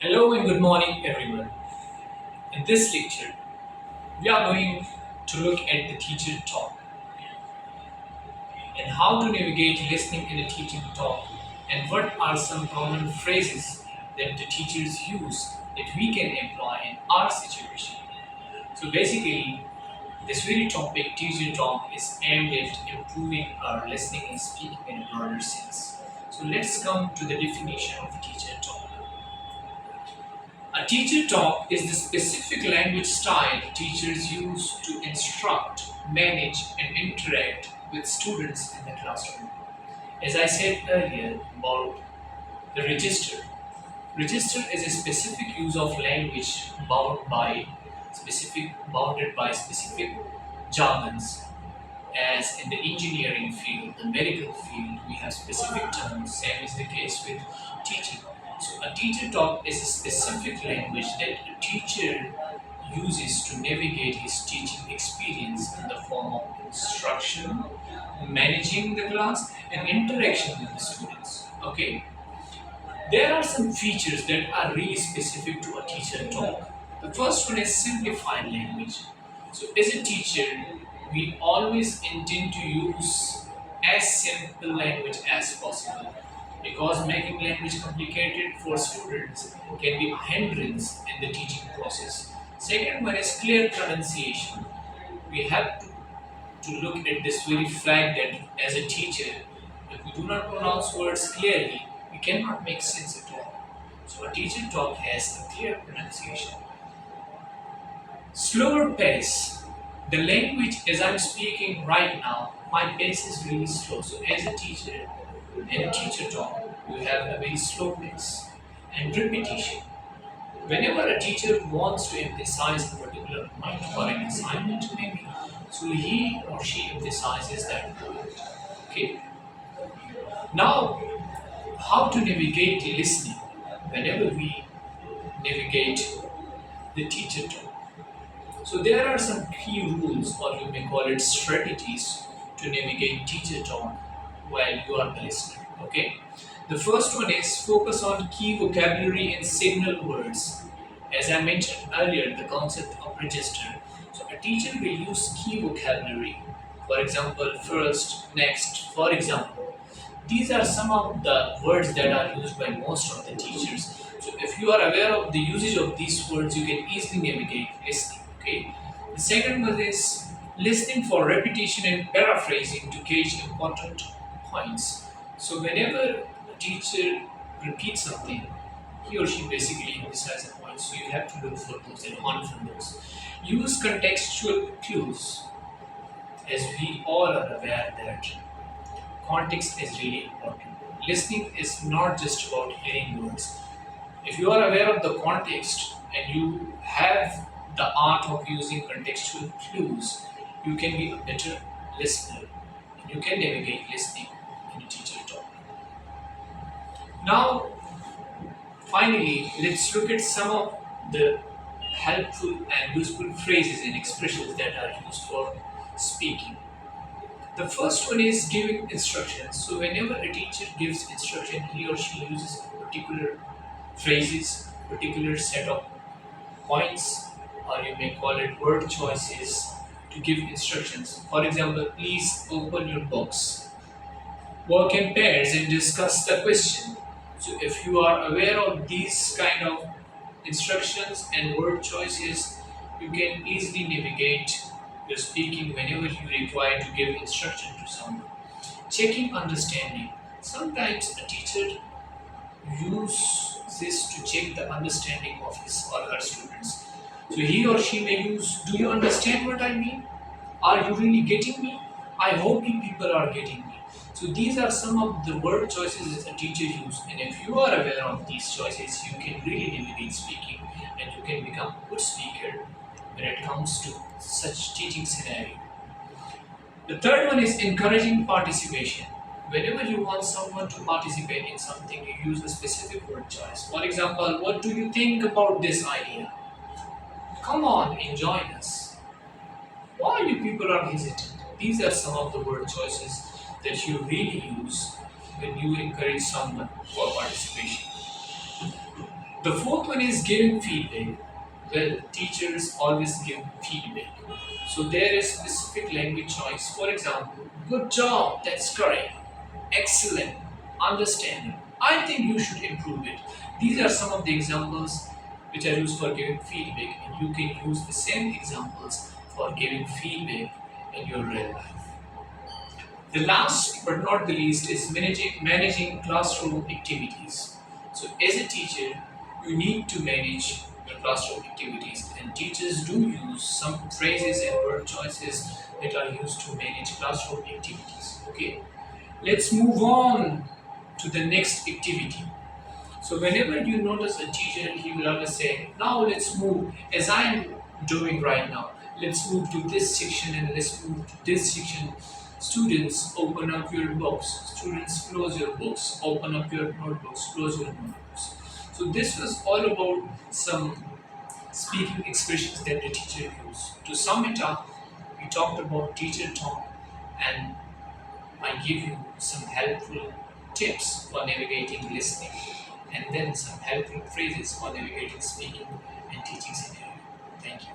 Hello and good morning, everyone. In this lecture, we are going to look at the teacher talk and how to navigate listening in a teaching talk and what are some common phrases that the teachers use that we can employ in our situation. So basically, this very topic, teacher talk, is aimed at improving our listening and speaking in a broader sense. So let's come to the definition of teacher talk. A teacher talk is the specific language style teachers use to instruct, manage, and interact with students in the classroom. As I said earlier about the register is a specific use of language bounded by specific jargons. As in the engineering field, the medical field, we have specific terms. Same is the case with teaching. So a teacher talk is a specific language that a teacher uses to navigate his teaching experience in the form of instruction, managing the class, and interaction with the students. Okay, there are some features that are really specific to a teacher talk. The first one is simplified language. So, as a teacher, we always intend to use as simple language as possible because making language complicated for students can be a hindrance in the teaching process. Second one is clear pronunciation. We have to look at this very fact that as a teacher, if we do not pronounce words clearly, we cannot make sense at all. So a teacher talk has a clear pronunciation. Slower pace. The language as I'm speaking right now, my pace is really slow. So as a teacher, in a teacher talk, you have a very slow pace. And repetition. Whenever a teacher wants to emphasize a particular point for an assignment, maybe, so he or she emphasizes that point. Okay. Now, how to navigate listening whenever we navigate the teacher talk. So there are some key rules, or you may call it strategies, to navigate teacher talk while you are the listener. Okay. The first one is focus on key vocabulary and signal words. As I mentioned earlier, the concept of register. So a teacher will use key vocabulary. For example, first, next, for example. These are some of the words that are used by most of the teachers. So if you are aware of the usage of these words, you can easily navigate listening. Okay. The second one is listening for repetition and paraphrasing to gauge important points. So whenever a teacher repeats something, he or she basically emphasizes a point. So you have to look for those and hunt for those. Use contextual clues, as we all are aware that context is really important. Listening is not just about hearing words. If you are aware of the context and you have the art of using contextual clues, you can be a better listener and you can navigate listening in a teacher talk. Now, finally, let's look at some of the helpful and useful phrases and expressions that are used for speaking. The first one is giving instructions. So whenever a teacher gives instruction, he or she uses particular phrases, particular set of points, or you may call it word choices to give instructions. For example, please open your books. Work in pairs and discuss the question. So if you are aware of these kind of instructions and word choices, you can easily navigate your speaking whenever you require to give instruction to someone. Checking understanding. Sometimes a teacher uses this to check the understanding of his or her students. So he or she may use, do you understand what I mean? Are you really getting me? I hope you people are getting me. So these are some of the word choices that a teacher uses. And if you are aware of these choices, you can really navigate speaking and you can become a good speaker when it comes to such teaching scenario. The third one is encouraging participation. Whenever you want someone to participate in something, you use a specific word choice. For example, what do you think about this idea? Come on and join us. Why you people are hesitant? These are some of the word choices that you really use when you encourage someone for participation. The fourth one is giving feedback. Well, teachers always give feedback. So there is specific language choice. For example, good job, that's correct. Excellent, understanding. I think you should improve it. These are some of the examples which are used for giving feedback, and you can use the same examples for giving feedback in your real life. The last but not the least is managing classroom activities. So, as a teacher, you need to manage your classroom activities, and teachers do use some phrases and word choices that are used to manage classroom activities. Okay, let's move on to the next activity. So whenever you notice a teacher, he will always say, now let's move, as I am doing right now. Let's move to this section and let's move to this section. Students, open up your books. Students, close your books. Open up your notebooks. Close your notebooks. So this was all about some speaking expressions that the teacher used. To sum it up, we talked about teacher talk, and I give you some helpful tips for navigating listening, and then some helpful phrases for navigating speaking and teaching scenario. Thank you.